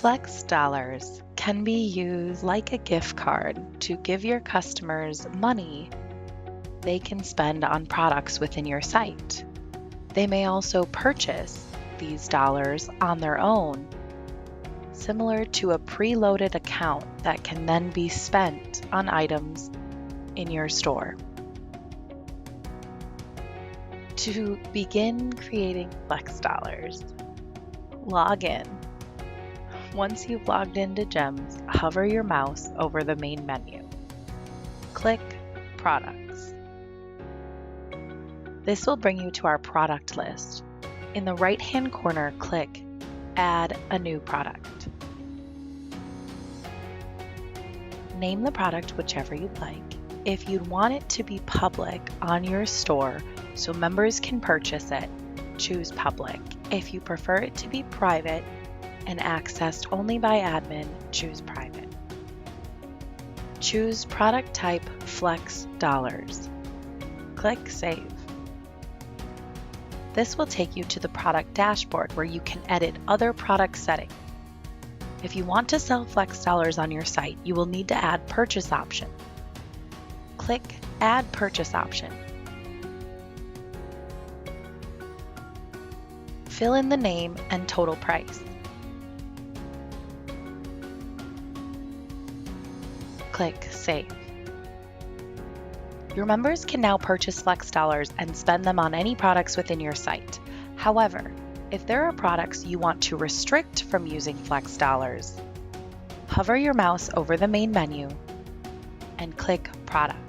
Flex dollars can be used like a gift card to give your customers money they can spend on products within your site. They may also purchase these dollars on their own, similar to a preloaded account that can then be spent on items in your store. To begin creating Flex dollars, log in. Once you've logged into GEMS, hover your mouse over the main menu. Click Products. This will bring you to our product list. In the right-hand corner, click Add a new product. Name the product whichever you'd like. If you'd want it to be public on your store so members can purchase it, choose Public. If you prefer it to be private and accessed only by admin, choose Private. Choose product type Flex dollars. Click Save. This will take you to the product dashboard where you can edit other product settings. If you want to sell Flex dollars on your site, you will need to add purchase option. Click Add Purchase option. Fill in the name and total price. Click Save. Your members can now purchase Flex dollars and spend them on any products within your site. However, if there are products you want to restrict from using Flex dollars, hover your mouse over the main menu and click Product.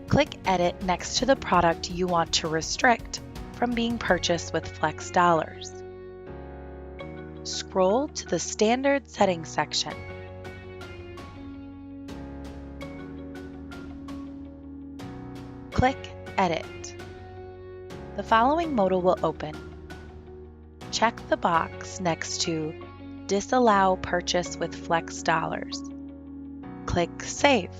Click Edit next to the product you want to restrict from being purchased with Flex dollars. Scroll to the Standard Settings section. Click Edit. The following modal will open. Check the box next to Disallow Purchase with Flex dollars. Click Save.